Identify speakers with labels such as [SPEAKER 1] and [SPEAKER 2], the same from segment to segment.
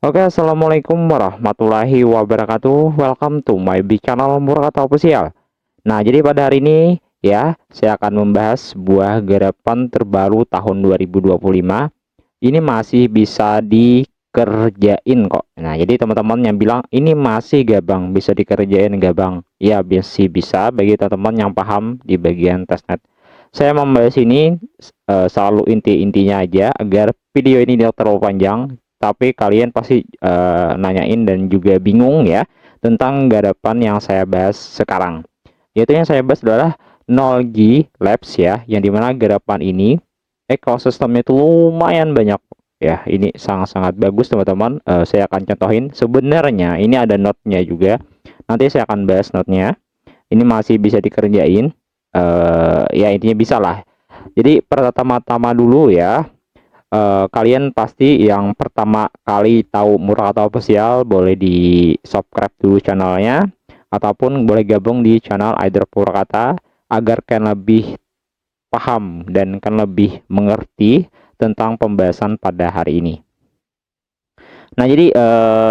[SPEAKER 1] Oke, assalamualaikum warahmatullahi wabarakatuh. Welcome to my big channel Murakata Official. Nah, jadi pada hari ini ya, saya akan membahas sebuah garapan terbaru tahun 2025. Ini masih bisa dikerjain kok. Nah, jadi teman-teman yang bilang ini masih gak bang, bisa dikerjain gak bang? Ya, bisa bagi teman-teman yang paham di bagian testnet. Saya membahas ini selalu inti-intinya aja agar video ini tidak terlalu panjang, tapi kalian pasti nanyain dan juga bingung ya tentang garapan yang saya bahas sekarang. Yaitu yang saya bahas adalah Nolgi Labs ya, yang dimana garapan ini ekosistemnya itu lumayan banyak ya. Ini sangat-sangat bagus teman-teman. Saya akan contohin. Sebenarnya ini ada notnya juga. Nanti saya akan bahas notnya. Ini masih bisa dikerjain. Ya intinya bisa lah. Jadi pertama-tama dulu ya, kalian pasti yang pertama kali tahu Murakata Official boleh di subscribe dulu channelnya, ataupun boleh gabung di channel Either Murakata agar kalian lebih paham dan kan lebih mengerti tentang pembahasan pada hari ini. Nah, jadi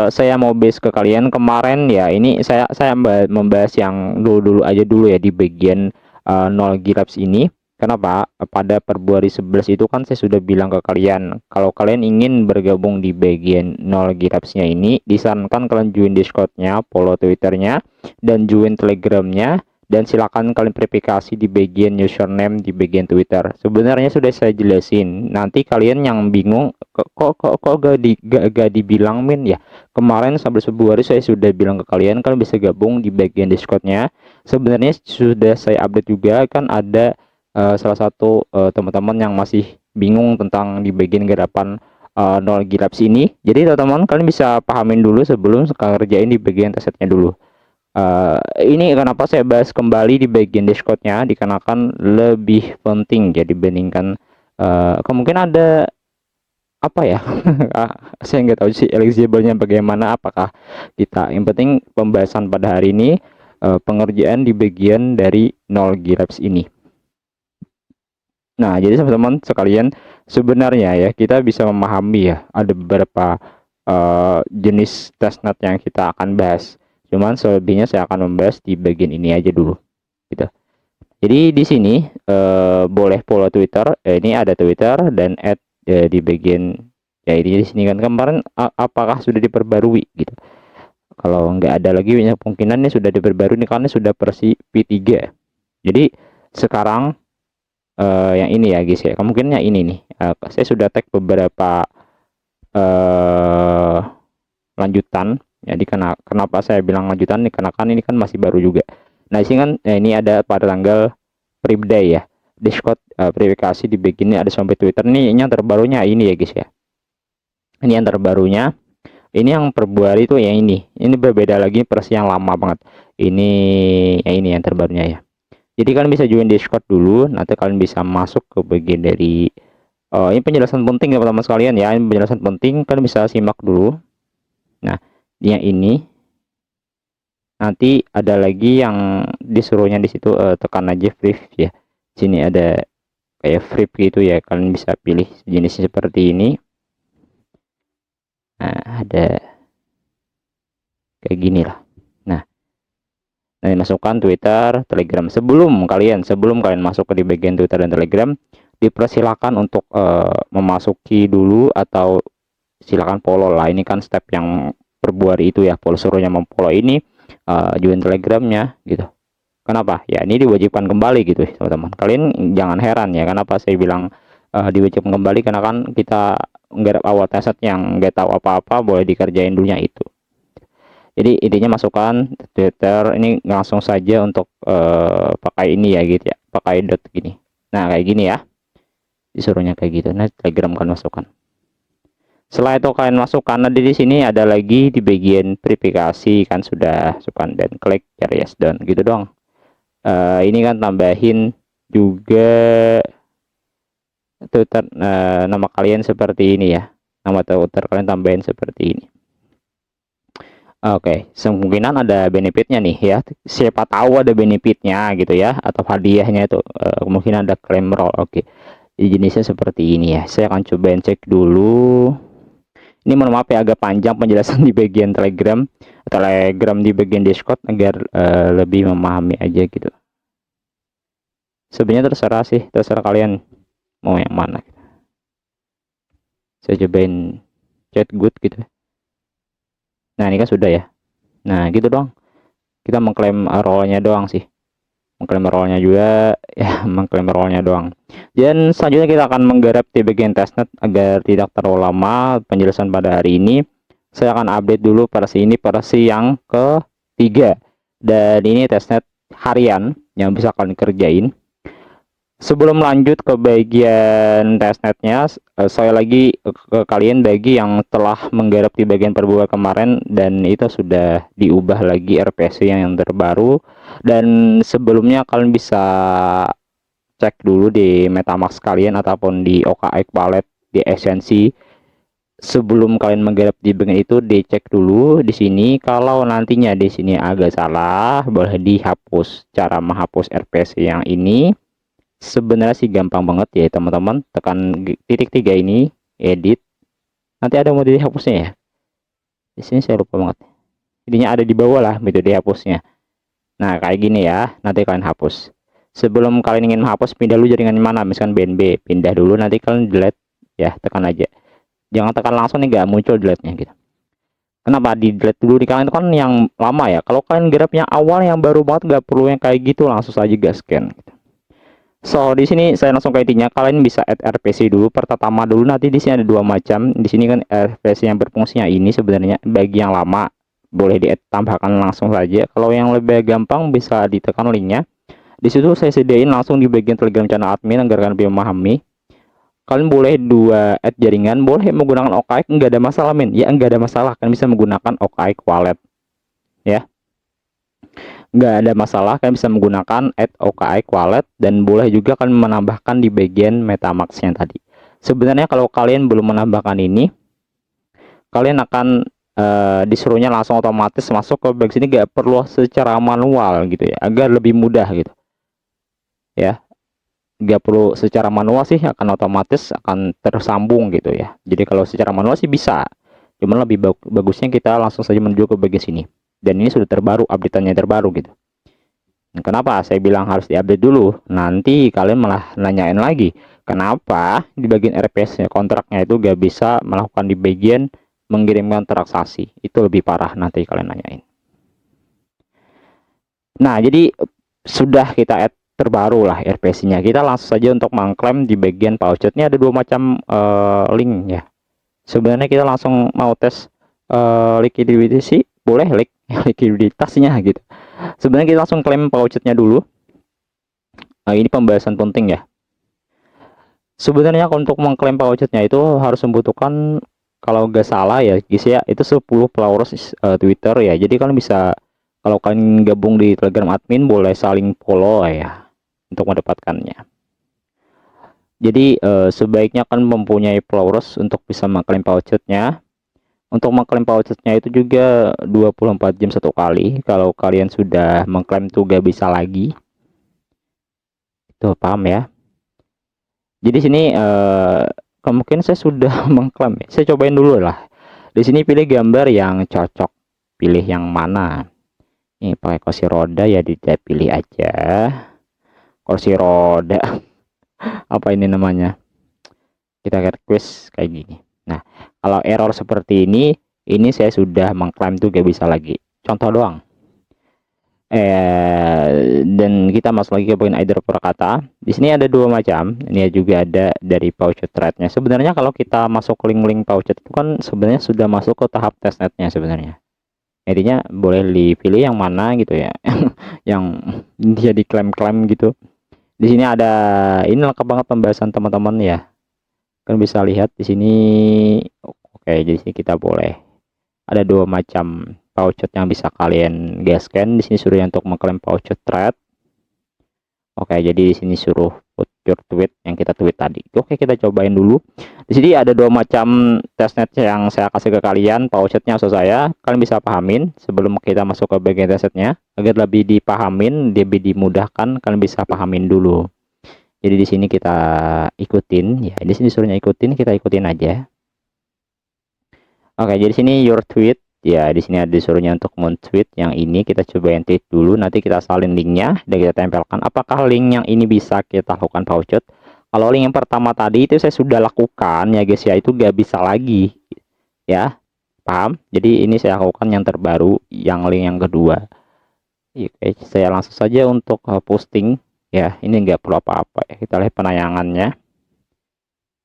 [SPEAKER 1] saya mau base ke kalian kemarin ya. Ini saya membahas yang dulu-dulu aja dulu ya di bagian nol Labs ini. Kenapa? Pada Februari 11 itu kan saya sudah bilang ke kalian kalau kalian ingin bergabung di bagian nol Labs-nya ini, disarankan kalian join Discord-nya, follow Twitter-nya, dan join Telegram-nya, dan silakan kalian verifikasi di bagian username di bagian Twitter. Sebenarnya sudah saya jelasin. Nanti kalian yang bingung kok gak dibilang min ya. Kemarin sampai Februari saya sudah bilang ke kalian kalian bisa gabung di bagian Discord-nya. Sebenarnya sudah saya update juga, kan ada salah satu teman-teman yang masih bingung tentang di bagian garapan nol Labs ini. Jadi teman-teman kalian bisa pahamin dulu sebelum kerjain di bagian testnya dulu. Ini kenapa saya bahas kembali di bagian Discord-nya, dikarenakan lebih penting ya dibandingkan kemungkinan ada apa ya. Saya nggak tahu sih eligible-nya bagaimana, apakah kita, yang penting pembahasan pada hari ini pengerjaan di bagian dari nol Labs ini. Nah, jadi teman-teman sekalian, sebenarnya ya kita bisa memahami ya ada beberapa jenis testnet yang kita akan bahas. Cuman selebihnya saya akan membahas di bagian ini aja dulu, gitu. Jadi di sini boleh follow Twitter. Ini ada Twitter dan add di bagian ya ini di sini kan kemarin apakah sudah diperbarui gitu. Kalau nggak ada lagi banyak kemungkinannya sudah diperbarui nih karena sudah versi V3. Jadi sekarang yang ini ya guys ya, kemungkinannya ini nih. Saya sudah tag beberapa eh lanjutan. Jadi kenapa saya bilang lanjutan nih, karena kan ini kan masih baru juga. Nah, ini kan ini ada pada tanggal Pribday ya. Discord verifikasi di bagian ini ada sampai Twitter nih. Ini yang terbarunya ini ya guys ya. Ini yang terbarunya. Ini yang Februari itu yang ini. Ini berbeda lagi versi yang lama banget. Ini ya ini yang terbarunya ya. Jadi kalian bisa join Discord dulu. Nanti kalian bisa masuk ke bagian dari ini penjelasan penting ya teman-teman sekalian ya. Ini penjelasan penting, kalian bisa simak dulu. Nah, yang ini nanti ada lagi yang disuruhnya di situ, tekan aja free ya. Sini ada kayak free gitu ya, kalian bisa pilih jenisnya seperti ini. Nah, ada kayak gini lah. Nah, nanti masukkan Twitter, Telegram. Sebelum kalian masuk ke di bagian Twitter dan Telegram, dipersilakan untuk memasuki dulu, atau silakan follow lah. Ini kan step yang Februari itu ya, follow, suruhnya memfollow ini, join Telegramnya gitu. Kenapa? Ya ini diwajibkan kembali gitu teman-teman. Kalian jangan heran ya kenapa saya bilang diwajibkan kembali, karena kan kita nggarap awal teset yang nggak tahu apa-apa boleh dikerjain dulunya itu. Jadi intinya masukkan Twitter ini langsung saja untuk pakai ini ya gitu ya, pakai dot gini. Nah kayak gini ya, disuruhnya kayak gitu. Nah Telegram kan masukkan. Setelah itu kalian masukkan, nah di sini ada lagi di bagian verifikasi kan sudah masukkan dan klik cari yes done gitu dong. Ini kan tambahin juga Twitter, nama kalian seperti ini ya, nama Twitter kalian tambahin seperti ini. Oke, kemungkinan ada benefitnya nih ya, siapa tahu ada benefitnya gitu ya, atau hadiahnya itu kemungkinan ada claim roll. Oke, jenisnya seperti ini ya, saya akan cobain cek dulu. Ini mohon maaf ya, agak panjang penjelasan di bagian Telegram di bagian Discord agar lebih memahami aja gitu. Sebenarnya terserah sih, terserah kalian mau yang mana. Saya cobain chat good gitu. Nah ini kan sudah ya. Nah gitu dong. Kita mengklaim role-nya doang sih. Mengklaim role-nya juga ya, mengklaim role-nya doang. Dan selanjutnya kita akan menggarap di bagian testnet agar tidak terlalu lama penjelasan pada hari ini. Saya akan update dulu versi ini, versi yang ketiga. Dan ini testnet harian yang bisa kalian kerjain. Sebelum lanjut ke bagian testnetnya, saya lagi ke kalian bagi yang telah menggarap di bagian perbuatan kemarin dan itu sudah diubah lagi RPC yang terbaru. Dan sebelumnya kalian bisa cek dulu di MetaMask kalian ataupun di OKX Wallet di Esensi. Sebelum kalian menggarap di bagian itu, dicek dulu di sini. Kalau nantinya di sini agak salah, boleh dihapus. Cara menghapus RPC yang ini sebenarnya sih gampang banget ya teman-teman, tekan titik 3 ini, edit, nanti ada mau dihapusnya ya. Di sini saya lupa banget, intinya ada di bawah lah metode dihapusnya. Nah kayak gini ya, nanti kalian hapus. Sebelum kalian ingin menghapus, pindah dulu jaringan mana, misalkan BNB, pindah dulu, nanti kalian delete ya, tekan aja, jangan tekan langsung nih, nggak muncul delete nya gitu. Kenapa di delete dulu di kalian itu kan yang lama ya. Kalau kalian garap yang awal yang baru banget, nggak perlu yang kayak gitu, langsung saja gas scan gitu. So, di sini saya langsung ke intinya, kalian bisa add RPC dulu, pertama dulu, nanti di sini ada dua macam. Di sini kan RPC yang berfungsinya ini sebenarnya bagi yang lama boleh ditambahkan langsung saja. Kalau yang lebih gampang bisa ditekan linknya. Di situ saya sediain langsung di bagian Telegram channel admin agar kalian lebih memahami. Kalian boleh dua add jaringan, boleh menggunakan OKX, enggak ada masalah men. Ya enggak ada masalah, kalian bisa menggunakan OKX wallet. Ya. Nggak ada masalah, kalian bisa menggunakan add OKX wallet dan boleh juga kalian menambahkan di bagian MetaMask yang tadi. Sebenarnya kalau kalian belum menambahkan ini, kalian akan disuruhnya langsung otomatis masuk ke bagian sini, nggak perlu secara manual gitu ya, agar lebih mudah gitu ya. Nggak perlu secara manual sih, akan otomatis akan tersambung gitu ya. Jadi kalau secara manual sih bisa, cuman lebih bagusnya kita langsung saja menuju ke bagian sini. Dan ini sudah terbaru, updateannya terbaru gitu. Kenapa saya bilang harus diupdate dulu? Nanti kalian malah nanyain lagi, kenapa di bagian RPS kontraknya itu gak bisa melakukan di bagian mengirimkan transaksi? Itu lebih parah, nanti kalian nanyain. Nah, jadi sudah kita add terbaru lah RPC-nya. Kita langsung saja untuk mengklaim di bagian pouchetnya ada dua macam link ya. Sebenarnya kita langsung mau tes liquidity sih, boleh likuiditasnya gitu. Sebenarnya kita langsung klaim pouchetnya dulu. Nah, ini pembahasan penting ya. Sebenarnya untuk mengklaim pouchetnya itu harus membutuhkan, kalau nggak salah ya guys ya, itu 10 followers Twitter ya. Jadi kalian bisa, kalau kalian gabung di Telegram admin, boleh saling follow ya untuk mendapatkannya. Jadi sebaiknya kan mempunyai followers untuk bisa mengklaim pouchetnya. Untuk mengklaim pouchetnya itu juga 24 jam satu kali. Kalau kalian sudah mengklaim tuh gak bisa lagi. Itu paham ya? Jadi sini kemungkinan saya sudah mengklaim ya. Saya cobain dulu lah. Di sini pilih gambar yang cocok. Pilih yang mana? Ini pakai kursi roda ya, dipilih aja. Kursi roda. Apa ini namanya? Kita request kayak gini. Nah, kalau error seperti ini saya sudah mengklaim tuh gak bisa lagi. Contoh doang. Dan kita masuk lagi ke bagian either perkata. Di sini ada dua macam. Ini juga ada dari pouchet thread-nya. Sebenarnya kalau kita masuk link-link pouchet itu kan sebenarnya sudah masuk ke tahap testnetnya sebenarnya. Intinya boleh dipilih yang mana gitu ya. Yang dia diklaim-klaim gitu. Di sini ada, ini lengkap banget pembahasan teman-teman ya. Kan bisa lihat di sini. Oke, jadi sini kita boleh ada dua macam pouchet yang bisa kalian gaskan. Di sini suruh untuk mengklaim pouchet thread. Oke, jadi di sini suruh put your tweet yang kita tweet tadi. Oke, kita cobain dulu. Di sini ada dua macam testnet yang saya kasih ke kalian, pouchetnya maksud saya. Kalian bisa pahamin sebelum kita masuk ke bagian testnetnya agar lebih dipahamin, lebih dimudahkan. Kalian bisa pahamin dulu. Jadi di sini kita ikutin ya. Di sini suruhnya ikutin, kita ikutin aja. Oke, jadi sini your tweet. Ya, di sini ada disuruhnya untuk men-tweet yang ini. Kita coba yang tweet dulu, nanti kita salin linknya dan kita tempelkan. Apakah link yang ini bisa kita lakukan voucher? Kalau link yang pertama tadi itu saya sudah lakukan ya guys ya, itu gak bisa lagi ya, paham? Jadi ini saya lakukan yang terbaru, yang link yang kedua. Oke, saya langsung saja untuk posting ya. Ini nggak perlu apa-apa ya, kita lihat penayangannya.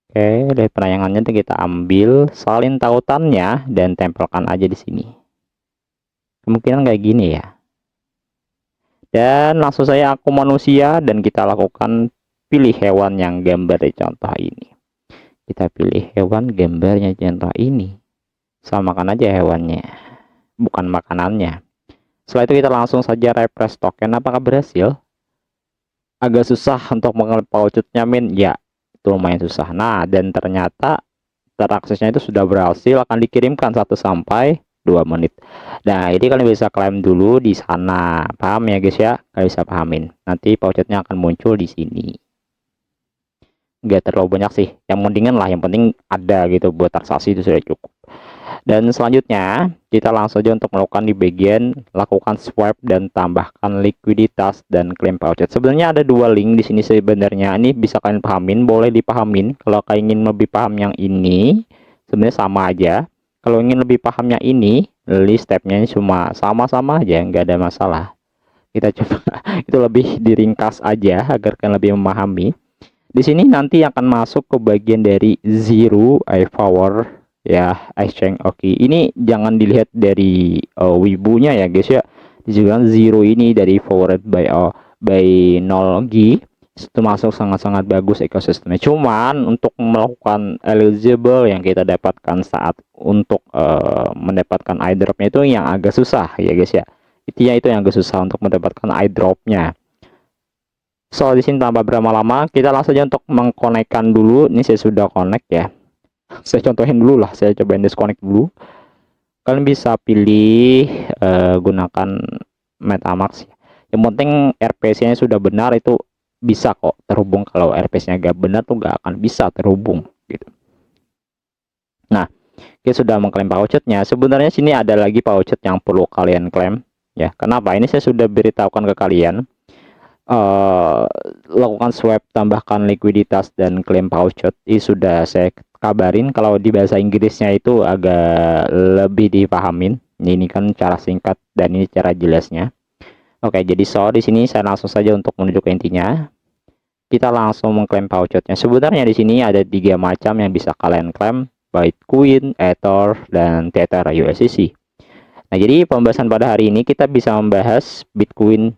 [SPEAKER 1] Oke, dari penayangannya kita ambil, salin tautannya dan tempelkan aja di sini. Kemungkinan kayak gini ya. Dan langsung saya aku manusia dan kita lakukan pilih hewan yang gambar di contoh ini. Kita pilih hewan gambarnya contoh ini. Samakan aja hewannya, bukan makanannya. Setelah itu kita langsung saja refresh token. Apakah berhasil? Agak susah untuk mengelola vouchernya min. Ya, itu lumayan susah. Nah, dan ternyata teraksesnya itu sudah berhasil, akan dikirimkan 1 sampai 2 menit. Nah, ini kalian bisa klaim dulu di sana. Paham ya guys ya? Kalian bisa pahamin. Nanti vouchernya akan muncul di sini. Nggak terlalu banyak sih. Yang mendingan lah, yang penting ada gitu buat transaksi itu sudah cukup. Dan selanjutnya kita langsung aja untuk melakukan di bagian lakukan swipe dan tambahkan likuiditas dan klaim voucher. Sebenarnya ada 2 link di sini sebenarnya. Ini bisa kalian pahamin, boleh dipahamin. Kalau kalian ingin lebih paham yang ini, sebenarnya sama aja. Kalau ingin lebih paham yang ini, list stepnya ini cuma sama-sama aja, nggak ada masalah. Kita coba itu lebih diringkas aja agar kalian lebih memahami. Di sini nanti akan masuk ke bagian dari zero power ya, exchange. Oke, ini jangan dilihat dari wibunya ya guys ya. Disebutkan zero ini dari forward by 0 G, itu masuk sangat-sangat bagus ekosistemnya. Cuman untuk melakukan eligible yang kita dapatkan saat untuk mendapatkan airdropnya itu yang agak susah ya guys ya. Itu yang agak susah untuk mendapatkan airdropnya. So di sini tanpa berlama-lama kita langsung aja untuk mengkonekkan dulu. Ini saya sudah connect ya. Saya contohin dulu lah, saya cobain disconnect dulu. Kalian bisa pilih gunakan MetaMask. Yang penting RPC-nya sudah benar, itu bisa kok terhubung. Kalau RPC-nya gak benar tuh gak akan bisa terhubung gitu. Nah, kita sudah mengklaim vouchernya. Sebenarnya sini ada lagi voucher yang perlu kalian klaim ya. Kenapa? Ini saya sudah beritahukan ke kalian. Lakukan swipe, tambahkan likuiditas dan klaim voucher. Ini sudah saya kabarin. Kalau di bahasa Inggrisnya itu agak lebih dipahamin. Ini kan cara singkat dan ini cara jelasnya. Oke, jadi di sini saya langsung saja untuk menuju ke intinya. Kita langsung mengklaim vouchernya. Sebenarnya di sini ada 3 macam yang bisa kalian klaim: Bitcoin, Ether, dan Tether USDC. Nah, jadi pembahasan pada hari ini kita bisa membahas Bitcoin.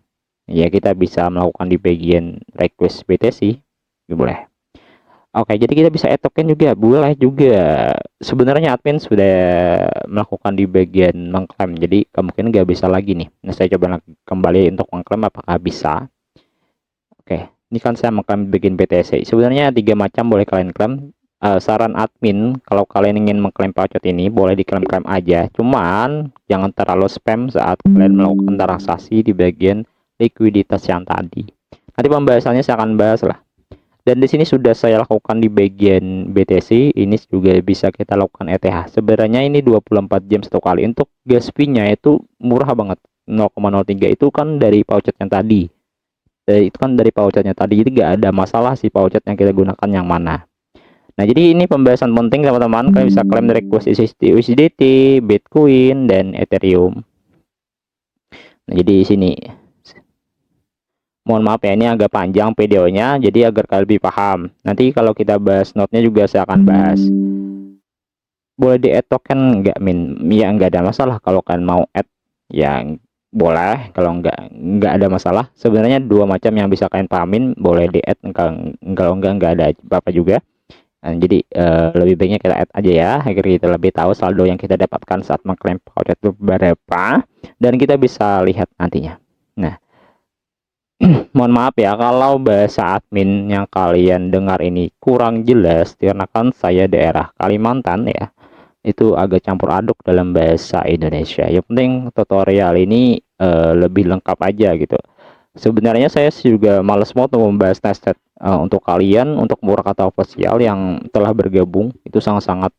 [SPEAKER 1] Ya, kita bisa melakukan di bagian request BTC, boleh. Oke, jadi kita bisa add token juga, boleh juga. Sebenarnya admin sudah melakukan di bagian mengklaim, jadi kemungkinan nggak bisa lagi nih. Nah, saya coba kembali untuk mengklaim apakah bisa. Oke, ini kan saya mengklaim bagian BTC. Sebenarnya 3 macam boleh kalian klaim. Saran admin, kalau kalian ingin mengklaim voucher ini boleh diklaim-klaim aja. Cuman jangan terlalu spam saat kalian melakukan transaksi di bagian likuiditas yang tadi. Nanti pembahasannya saya akan bahas lah. Dan di sini sudah saya lakukan di bagian BTC. Ini juga bisa kita lakukan ETH. Sebenarnya ini 24 jam 1 kali. Untuk gas fee-nya itu murah banget. 0,03 itu kan dari voucher yang tadi. Itu kan dari vouchernya tadi. Jadi nggak ada masalah sih voucher yang kita gunakan yang mana. Nah, jadi ini pembahasan penting teman-teman. Kalian bisa klaim dari USDT, Bitcoin, dan Ethereum. Nah, jadi di sini mohon maaf ya, ini agak panjang videonya, jadi agar kalian lebih paham. Nanti kalau kita bahas note-nya juga saya akan bahas. Boleh di add token nggak min? Ya nggak ada masalah. Kalau kalian mau add ya boleh, kalau nggak ada masalah. Sebenarnya 2 macam yang bisa kalian pahamin, boleh di add, kalau nggak ada apa-apa juga. Nah, jadi lebih baiknya kita add aja ya, agar kita lebih tahu saldo yang kita dapatkan saat mengklaim voucher itu berapa, dan kita bisa lihat nantinya. Nah, mohon maaf ya kalau bahasa admin yang kalian dengar ini kurang jelas, karena kan saya daerah Kalimantan ya, itu agak campur aduk dalam bahasa Indonesia. Yang penting tutorial ini lebih lengkap aja gitu. Sebenarnya saya juga males mau membahas tested untuk kalian, untuk Murakato Official yang telah bergabung. Itu sangat-sangat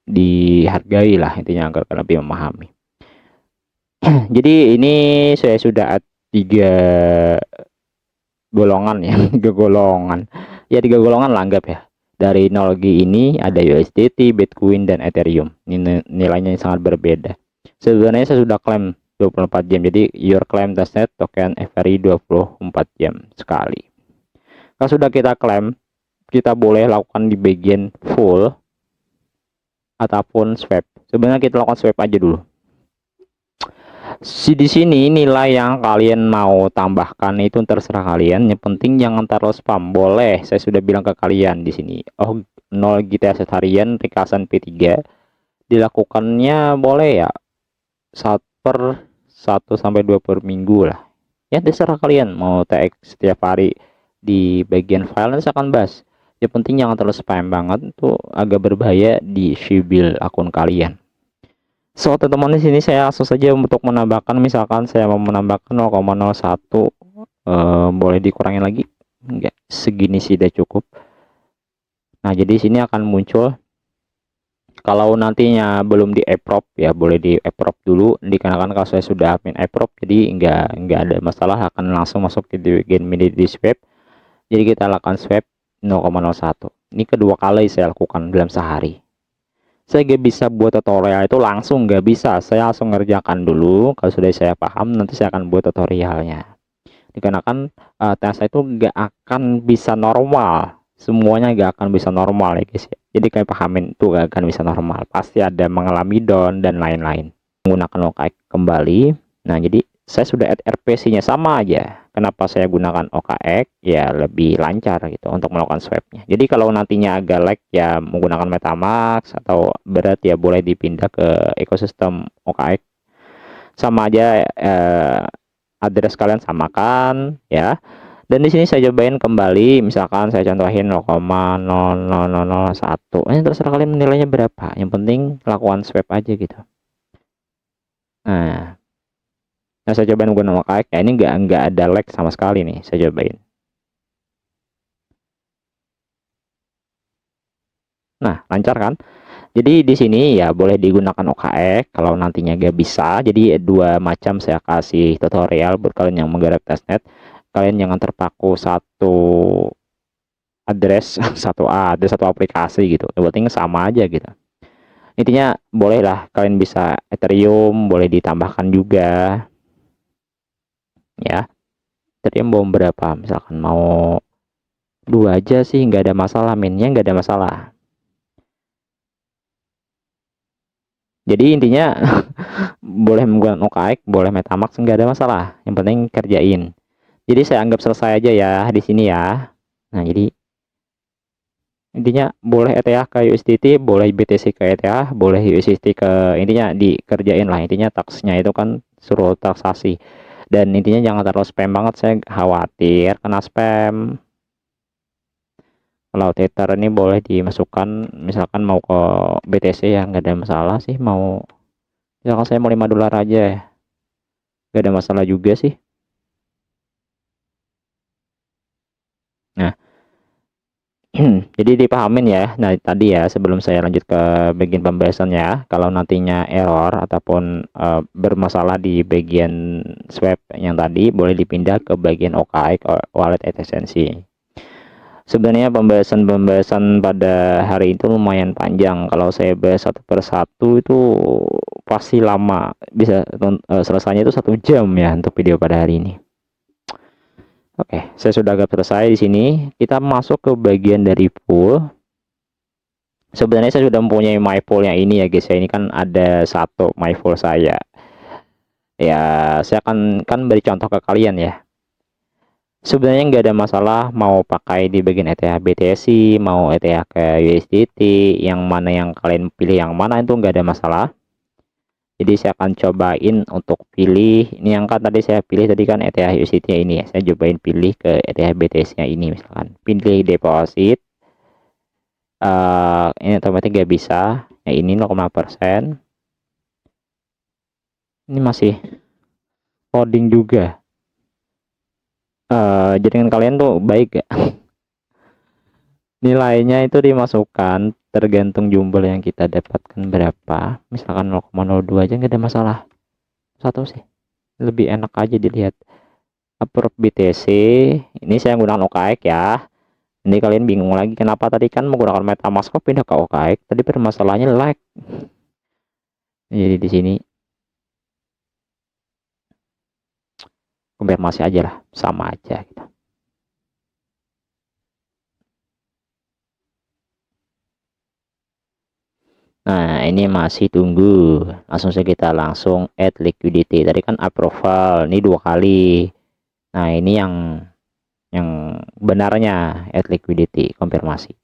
[SPEAKER 1] dihargai lah intinya agar kalian lebih memahami. Jadi ini saya sudah tiga golongan ya, tiga golongan. Ya tiga golongan lah anggap ya. Dari teknologi ini ada USDT, Bitcoin dan Ethereum. Ini nilainya sangat berbeda. Sebenarnya saya sudah klaim 24 jam. Jadi your claim testnet token every 24 jam sekali. Kalau sudah kita klaim, kita boleh lakukan di bagian full ataupun swap. Sebenarnya kita lakukan swap aja dulu. Di sini nilai yang kalian mau tambahkan itu terserah kalian. Yang penting jangan taruh spam. Boleh, saya sudah bilang ke kalian di sini. Oh, 0 GTS harian rekasan P3 dilakukannya boleh ya 1/1 sampai 2 per minggu lah. Ya terserah kalian mau TX setiap hari di bagian file nanti saya akan bahas. Yang penting jangan terlalu spam banget, itu agak berbahaya di sibil akun kalian. So teman-teman, di sini saya langsung saja untuk menambahkan, misalkan saya mau menambahkan 0,01, boleh dikurangin lagi enggak, segini sih udah cukup. Nah jadi sini akan muncul, kalau nantinya belum di approve ya boleh di approve dulu, dikarenakan kalau saya sudah admin approve jadi enggak ada masalah, akan langsung masuk ke bagian di swap. Jadi kita lakukan swap 0,01. Ini kedua kali saya lakukan dalam sehari. Saya gak bisa buat tutorial itu langsung, gak bisa, saya langsung ngerjakan dulu. Kalau sudah saya paham nanti saya akan buat tutorialnya, dikarenakan tes itu gak akan bisa normal, semuanya gak akan bisa normal ya guys ya. Jadi kayak pahamin itu gak akan bisa normal, pasti ada mengalami down dan lain-lain. Menggunakan OKX kembali. Nah jadi saya sudah add RPC nya sama aja. Kenapa saya gunakan OKX? Ya lebih lancar gitu untuk melakukan swapnya. Jadi kalau nantinya agak lag ya menggunakan MetaMask, atau berat ya boleh dipindah ke ekosistem OKX. Sama aja, address kalian samakan ya. Dan di sini saya cobain kembali, misalkan saya contohin 0,00001. Ini terserah kalian nilainya berapa. Yang penting lakukan swap aja gitu. Nah, saya cobain menggunakan OKX. Ya ini nggak ada lag sama sekali nih. Saya cobain. Nah, lancar kan? Jadi di sini ya boleh digunakan OKX kalau nantinya gak bisa. Jadi dua macam saya kasih tutorial buat kalian yang menggarap testnet. Kalian jangan terpaku satu address, satu aplikasi gitu. Yang penting sama aja gitu. Intinya bolehlah kalian bisa Ethereum, boleh ditambahkan juga. Ya, Ethereum mau berapa? Misalkan mau 2 aja sih, nggak ada masalah, minnya nggak ada masalah. Jadi intinya boleh menggunakan OKX, boleh MetaMask, nggak ada masalah. Yang penting kerjain. Jadi saya anggap selesai aja ya di sini ya. Nah jadi intinya boleh ETH ke USDT, boleh BTC ke ETH, boleh USDT ke, intinya dikerjain lah. Intinya taksnya itu kan suruh taksasi. Dan intinya jangan terlalu spam banget, saya khawatir kena spam. Kalau Tether ini boleh dimasukkan, misalkan mau ke BTC ya nggak ada masalah sih. Mau misalkan saya mau $5 aja ya, nggak ada masalah juga sih. Nah jadi dipahamin ya. Nah tadi ya sebelum saya lanjut ke bagian pembahasannya, kalau nantinya error ataupun bermasalah di bagian swap yang tadi, boleh dipindah ke bagian OKX, wallet efisiensi. Sebenarnya pembahasan pada hari itu lumayan panjang. Kalau saya bahas satu persatu itu pasti lama, bisa selesainya itu 1 jam ya untuk video pada hari ini. Oke, saya sudah agak selesai di sini. Kita masuk ke bagian dari pool. Sebenarnya saya sudah mempunyai my poolnya ini ya guys ya. Ini kan ada satu my pool saya. Ya, saya kan beri contoh ke kalian ya. Sebenarnya nggak ada masalah mau pakai di bagian ETH BTC, mau ETH ke USDT, yang mana yang kalian pilih yang mana itu nggak ada masalah. Jadi saya akan cobain untuk pilih ini yang kan tadi saya pilih tadi kan ETH USDT nya ini ya. Saya cobain pilih ke ETH BTC nya ini, misalkan pilih deposit. Ini otomatis nggak bisa. Ya ini 0,5%. Ini masih loading juga. Jaringan kalian tuh baik ya. Nilainya itu dimasukkan tergantung jumlah yang kita dapatkan berapa. Misalkan 0,02 aja nggak ada masalah. Satu sih lebih enak aja dilihat. Approve BTC, ini saya gunakan OKX ya. Ini kalian bingung lagi kenapa tadi kan menggunakan MetaMask kok pindah ke OKX? Tadi permasalahannya lag. Jadi di sini konfirmasi aja lah, sama aja gitu. Nah, ini masih tunggu. Langsung saja kita langsung add liquidity. Tadi kan approval, ini 2 kali. Nah, ini yang benarnya add liquidity, konfirmasi.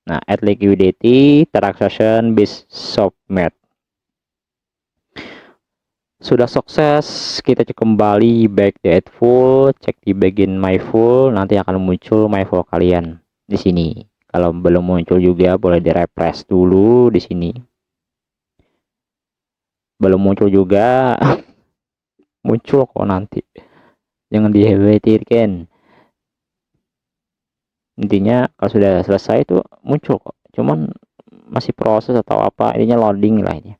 [SPEAKER 1] Nah, add liquidity transaction bis submit. Sudah sukses, kita cek kembali back the add full, cek di bagian my full, nanti akan muncul my full kalian di sini. Kalau belum muncul juga boleh di refresh dulu di sini. Belum muncul juga muncul kok nanti. Jangan dikhawatirkan. Intinya kalau sudah selesai itu muncul kok. Cuman masih proses atau apa, intinya loading lah ini.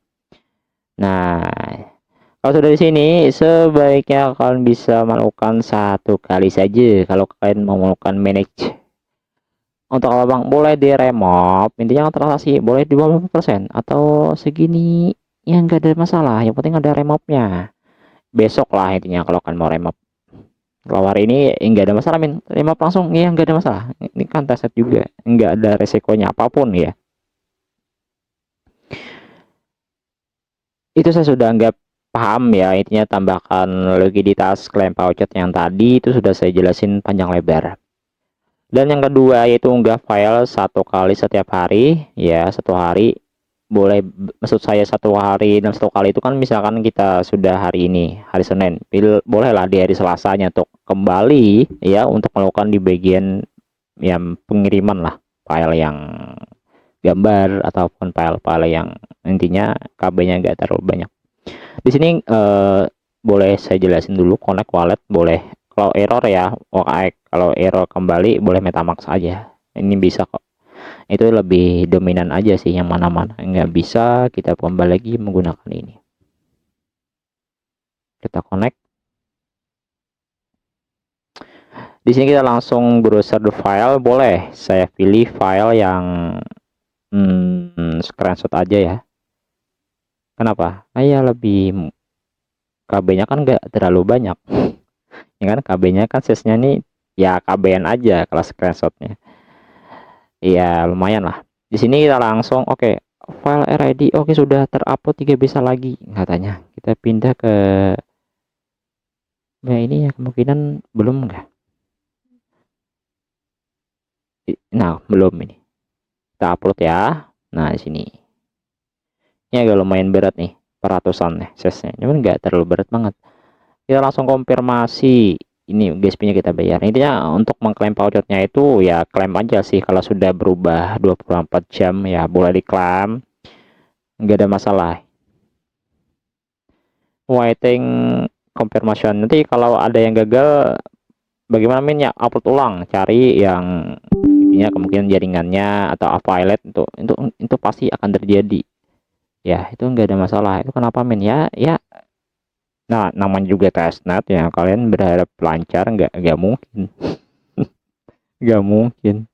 [SPEAKER 1] Nah, kalau sudah di sini, sebaiknya kalian bisa melakukan satu kali saja. Kalau kalian mau melakukan manage untuk abang boleh di remove, intinya transaksi boleh di bawah 50% atau segini, yang enggak ada masalah. Yang penting ada remove-nya. Besok lah intinya kalau kalian mau remove. Kalau hari ini enggak ada masalah, min remove langsung, ya enggak ada masalah. Ini kan test juga, enggak ada resikonya apapun ya. Itu saya sudah enggak paham ya, intinya tambahkan likuiditas klaim voucher yang tadi itu sudah saya jelasin panjang lebar. Dan yang kedua yaitu unggah file satu kali setiap hari ya, satu hari boleh, maksud saya satu hari dan satu kali itu kan misalkan kita sudah hari ini hari Senin, bolehlah di hari Selasanya untuk kembali ya untuk melakukan di bagian yang pengiriman lah file yang gambar ataupun file-file yang intinya KB-nya enggak terlalu banyak. Di sini boleh saya jelasin dulu connect wallet boleh. Kalau error ya OKX, kalau error kembali boleh MetaMask aja. Ini bisa kok. Itu lebih dominan aja sih, yang mana-mana nggak bisa kita kembali lagi menggunakan ini. Kita connect. Di sini kita langsung browser the file, boleh saya pilih file yang screenshot aja ya. Kenapa? Ya lebih KB-nya kan nggak terlalu banyak. Ya kan KB-nya kan size-nya nih ya KB-an aja kalau screenshotnya. Ya lumayan lah. Di sini kita langsung oke, file RID oke sudah terupload 3 bisa lagi katanya. Kita pindah ke ini ya, kemungkinan belum enggak. Nah, belum ini. Kita upload ya. Nah, di sini. Ini agak lumayan berat nih, peratusan nih size-nya. Cuman enggak terlalu berat banget. Kita langsung konfirmasi. Ini GSP-nya kita bayar. Intinya untuk mengklaim vouchernya itu ya klaim aja sih, kalau sudah berubah 24 jam ya boleh diklaim. Enggak ada masalah. Waiting confirmation. Nanti kalau ada yang gagal bagaimana min ya, upload ulang, cari yang intinya kemungkinan jaringannya atau affiliate itu pasti akan terjadi. Ya, itu enggak ada masalah. Itu kenapa min ya? Nah, namanya juga testnet ya, kalian berharap lancar enggak mungkin. Enggak mungkin.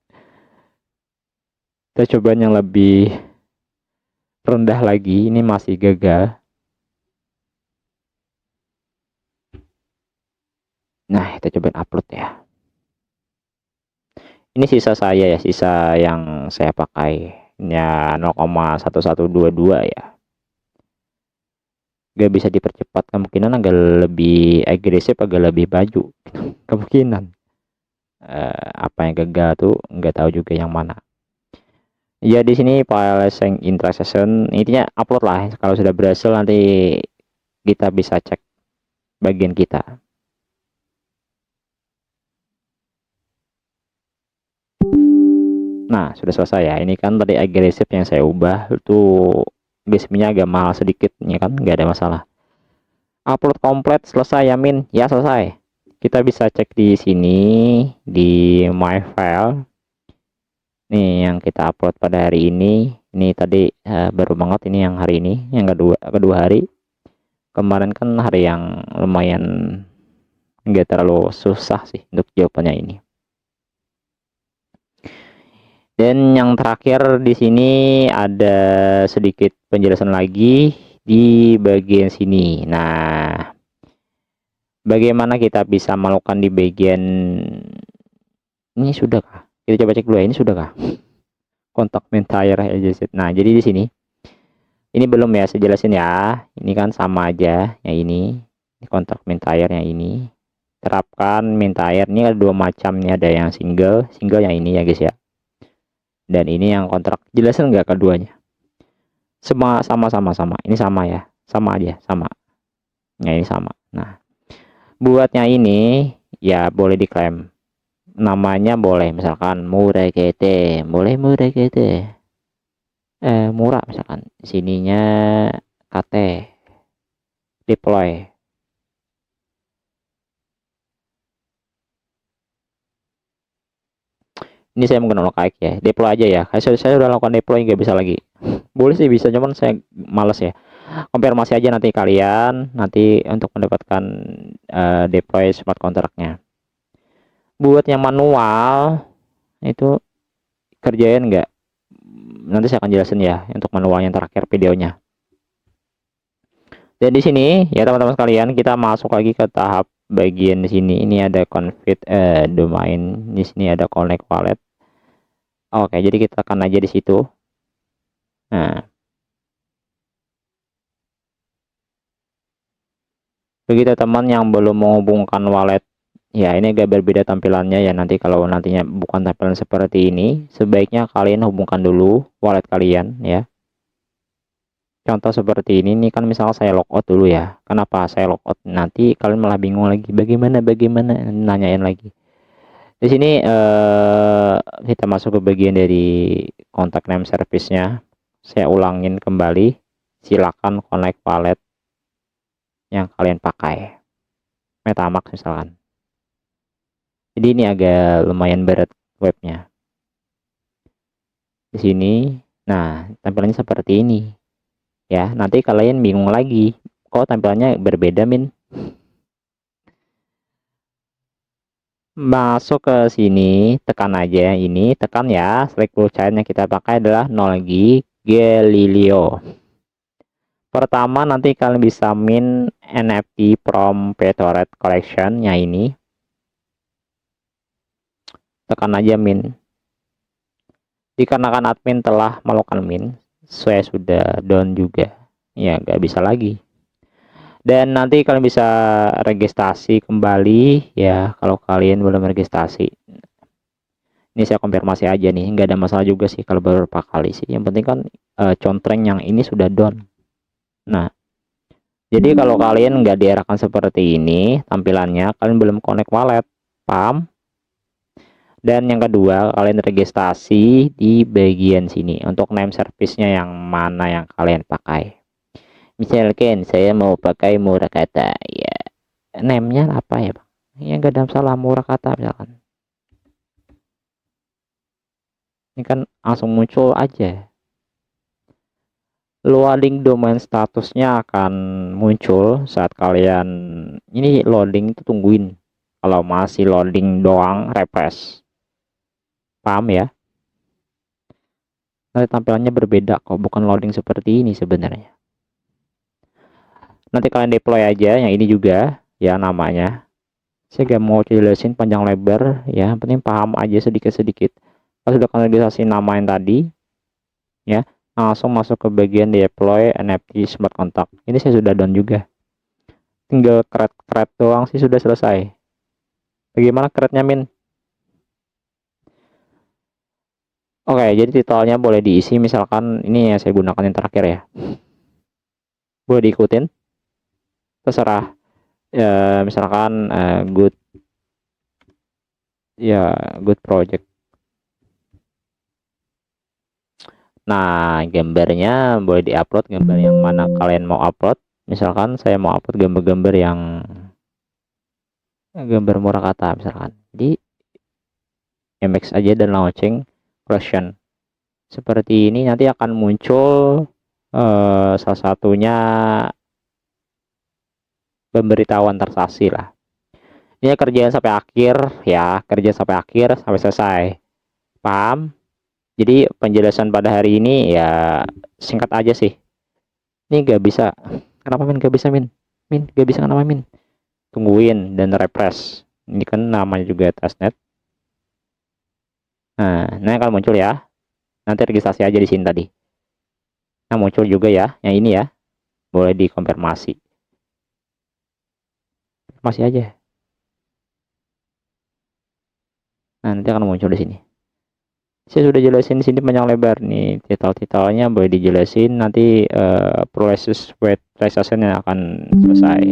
[SPEAKER 1] Kita coba yang lebih rendah lagi, ini masih gagal. Nah, kita coba upload ya. Ini sisa saya ya, sisa yang saya pakai ya 0,1122 ya. Gak bisa dipercepat, kemungkinan agak lebih agresif, agak lebih baju kemungkinan. Apa yang gagal tuh nggak tahu juga yang mana. Ya di sini file sync in transaction, intinya upload lah. Kalau sudah berhasil nanti kita bisa cek bagian kita. Nah, sudah selesai ya. Ini kan tadi agresif yang saya ubah itu GSP-nya agak mahal sedikit ya kan, nggak ada masalah. Upload komplit selesai ya min, ya selesai. kita bisa cek di sini di my file. Nih yang kita upload pada hari ini tadi baru banget, ini yang hari ini, yang kedua hari. Kemarin kan hari yang lumayan nggak terlalu susah sih untuk jawabannya ini. Dan yang terakhir di sini ada sedikit penjelasan lagi di bagian sini. Nah, bagaimana kita bisa melakukan di bagian ini, sudah kah? Kita coba cek dulu ya, ini sudah kah? Kontak mentire aja. Nah, jadi di sini ini belum ya, saya jelasin ya. Ini kan sama aja yang ini kontak mentire yang ini. Terapkan mentire ini ada dua macam nih, ada yang single yang ini ya guys ya. Dan ini yang kontrak. Jelasin nggak keduanya? Sama. Ini sama ya, sama aja, sama. Nah, ini sama. Nah, buatnya ini ya boleh diklaim. Namanya boleh misalkan Murekete, boleh Murekete. Murah misalkan. Sininya KT deploy. Ini saya menggunakan OKX ya, deploy aja ya. Saya udah lakukan deploy, nggak bisa lagi. Boleh sih bisa, cuman saya males ya. Konfirmasi aja nanti kalian nanti untuk mendapatkan deploy smart kontraknya. Buat yang manual itu kerjain nggak? Nanti saya akan jelasin ya untuk manual yang terakhir videonya. Dan di sini ya teman-teman sekalian, kita masuk lagi ke tahap bagian di sini. Ini ada config domain, di sini ada connect wallet. Oke, jadi kita tekan aja di situ. Nah, begitu teman yang belum menghubungkan wallet, ya ini agak berbeda tampilannya ya. Nanti kalau nantinya bukan tampilan seperti ini, sebaiknya kalian hubungkan dulu wallet kalian ya. Contoh seperti ini kan misalnya saya logout dulu ya. Kenapa saya logout? Nanti kalian malah bingung lagi, bagaimana nanyain lagi. Di sini kita masuk ke bagian dari kontak name service-nya. Saya ulangin kembali, silakan connect wallet yang kalian pakai, MetaMask misalkan. Jadi ini agak lumayan berat webnya. Di sini, nah tampilannya seperti ini ya. Nanti kalian bingung lagi, kok tampilannya berbeda min. Masuk ke sini, tekan aja ini, tekan ya. Select blockchain yang kita pakai adalah Nolgi Galileo. Pertama nanti kalian bisa min NFT from Petoret Collection nya ini. Tekan aja min. Dikarenakan admin telah melakukan min, saya sudah down juga. Ya nggak bisa lagi. Dan nanti kalian bisa registrasi kembali ya kalau kalian belum registrasi. Ini saya konfirmasi aja nih, nggak ada masalah juga sih kalau beberapa kali sih. Yang penting kan contreng yang ini sudah down. Nah, jadi kalau kalian nggak diarahkan seperti ini tampilannya, kalian belum connect wallet, paham? Dan yang kedua, kalian registrasi di bagian sini untuk name service-nya yang mana yang kalian pakai. Misalkan saya mau pakai Murakata, ya name-nya apa ya bang? Ya nggak ada masalah, Murakata misalkan. Ini kan langsung muncul aja. Loading domain statusnya akan muncul saat kalian ini loading, itu tungguin. Kalau masih loading doang, refresh. Paham ya? Nanti tampilannya berbeda kok, bukan loading seperti ini sebenarnya. Nanti kalian deploy aja yang ini juga ya namanya. Saya gak mau jelasin panjang lebar ya, yang penting paham aja sedikit-sedikit. Kalau sudah kalian registrasi nama yang tadi ya, langsung masuk ke bagian deploy NFT smart contract. Ini saya sudah down juga. Tinggal create doang sih sudah selesai. Bagaimana create-nya min? Oke, jadi titelnya boleh diisi misalkan ini ya, saya gunakan yang terakhir ya. Boleh diikutin. Terserah. Misalkan good ya, good project. Nah, gambarnya boleh diupload, gambar yang mana kalian mau upload. Misalkan saya mau upload gambar-gambar yang gambar Murakata misalkan. Di MX aja dan launching question. Seperti ini nanti akan muncul salah satunya pemberitahuan transaksi lah. Ini kerjaan sampai akhir ya, kerja sampai akhir sampai selesai. Paham? Jadi penjelasan pada hari ini ya singkat aja sih. Ini gak bisa. Kenapa Min? Gak bisa Min? Min gak bisa kenapa Min? Tungguin dan refresh. Ini kan namanya juga testnet. Nah, ini akan muncul ya. Nanti registrasi aja di sini tadi. Nah, muncul juga ya, yang ini ya. Boleh dikonfirmasi. Masih aja. Nah, nanti akan muncul di sini. Saya sudah jelasin di sini panjang lebar nih, titel-titelnya boleh dijelasin nanti proses web registration yang akan selesai.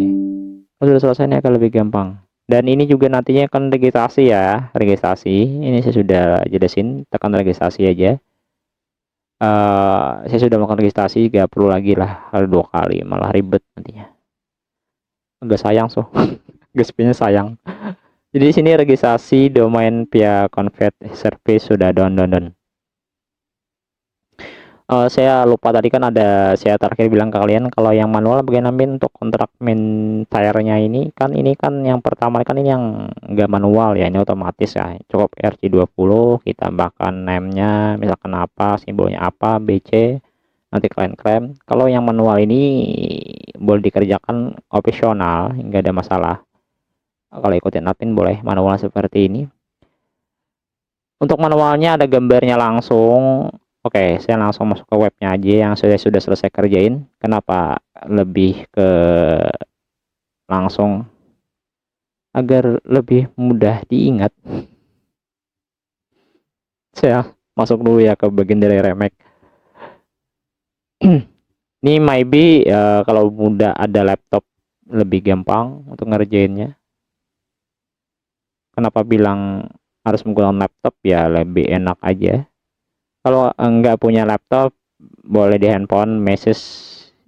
[SPEAKER 1] Kalau sudah selesai ini akan lebih gampang. Dan ini juga nantinya akan registrasi ya, registrasi. Ini saya sudah jelasin, tekan registrasi aja. Saya sudah melakukan registrasi, gak perlu lagi lah kalau 2 kali, malah ribet nantinya. Agak sayang so, GSP-nya sayang. Jadi di sini registrasi domain via convert service sudah down. Saya lupa tadi kan ada saya terakhir bilang ke kalian kalau yang manual bagian amin untuk kontrak tire-nya ini kan yang pertama kan ini yang enggak manual ya, ini otomatis ya. Cukup RC20 kita tambahkan name-nya misalkan apa, simbolnya apa, BC, nanti kalian klaim. Kalau yang manual ini boleh dikerjakan opsional, enggak ada masalah. Kalau ikutin admin boleh manual seperti ini. Untuk manualnya ada gambarnya langsung. Oke, saya langsung masuk ke webnya aja yang saya sudah selesai kerjain. Kenapa lebih ke langsung agar lebih mudah diingat. Saya masuk dulu ya ke bagian dari remake. Ini maybe kalau mudah ada laptop lebih gampang untuk ngerjainnya. Kenapa bilang harus menggunakan laptop ya lebih enak aja. Kalau enggak punya laptop boleh di handphone message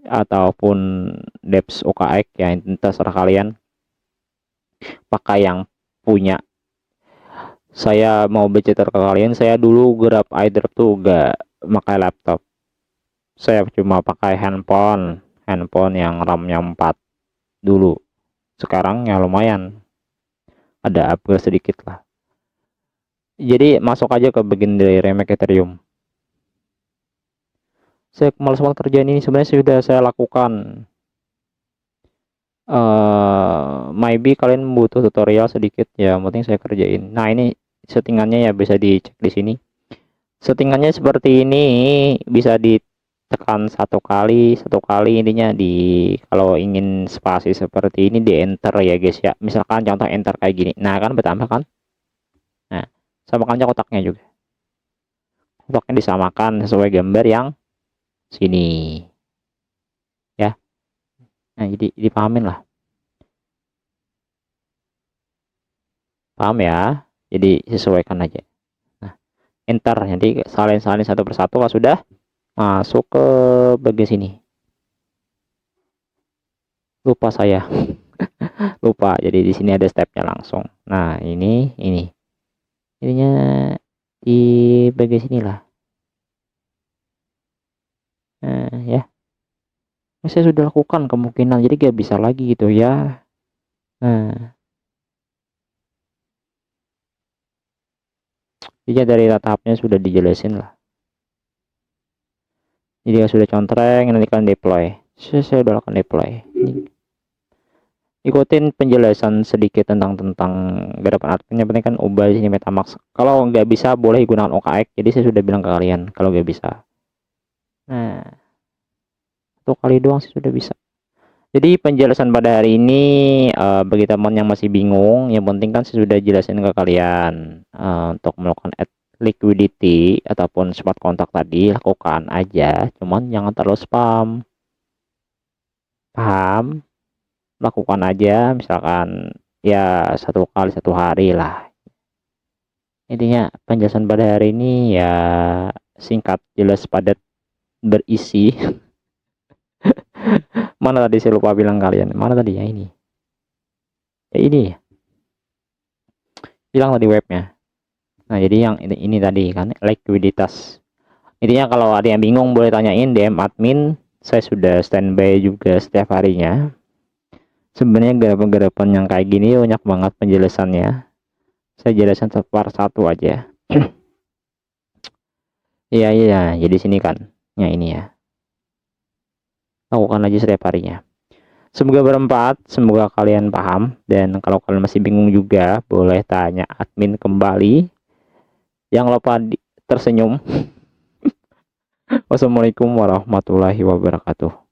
[SPEAKER 1] ataupun Debs UKX ya, terserah kalian pakai yang punya. Saya mau bercerita ke kalian, saya dulu grab iDrop tuh gak pakai laptop, saya cuma pakai handphone yang RAM-nya 4 dulu. Sekarang ya lumayan ada upgrade sedikit lah. Jadi masuk aja ke bagian dari remake Ethereum. Saya malas banget kerjaan ini, sebenarnya sudah saya lakukan. Maybe kalian butuh tutorial sedikit ya, penting saya kerjain. Nah ini settingannya ya bisa dicek di sini. Settingannya seperti ini, bisa ditekan satu kali intinya di kalau ingin spasi seperti ini di enter ya guys ya. Misalkan contoh enter kayak gini, nah kan bertambah kan. Nah samakan aja kotaknya juga, kotaknya disamakan sesuai gambar yang sini ya. Nah jadi dipahamin lah, paham ya, jadi sesuaikan aja. Nah enter, nanti salin satu persatu. Kalau sudah masuk ke bagian sini, lupa saya lupa, jadi di sini ada stepnya langsung. Nah ininya di bagian sini lah. Nah ya, saya sudah lakukan kemungkinan, jadi gak bisa lagi gitu ya. Nah jadi dari tahapnya sudah dijelasin lah, jadi sudah contreng. Nanti kalian deploy. Saya udah lakukan deploy. Ikutin penjelasan sedikit tentang gerakan adminnya, penting kan ubah di sini MetaMask. Kalau nggak bisa boleh gunakan OKX, jadi saya sudah bilang ke kalian kalau nggak bisa. Nah 1 kali doang sih sudah bisa. Jadi penjelasan pada hari ini bagi teman yang masih bingung, yang penting kan saya sudah jelasin ke kalian untuk melakukan add liquidity ataupun smart kontak tadi lakukan aja, cuman jangan terlalu spam. Paham? Lakukan aja misalkan ya 1 kali 1 hari lah. Intinya penjelasan pada hari ini ya singkat, jelas, padat, berisi. Mana tadi saya lupa bilang kalian, mana tadi ya ini ya ini hilang tadi webnya. Nah, jadi yang ini tadi kan likuiditas. Intinya kalau ada yang bingung boleh tanyain DM admin. Saya sudah standby juga setiap harinya. Sebenarnya garapan-garapan yang kayak gini banyak banget penjelasannya. Saya jelasin part satu aja. Iya, iya, jadi sini kan. Ya ini ya. Lakukan aja setiap harinya. Semoga bermanfaat, semoga kalian paham. Dan kalau kalian masih bingung juga, boleh tanya admin kembali. Jangan lupa tersenyum. Wassalamualaikum warahmatullahi wabarakatuh.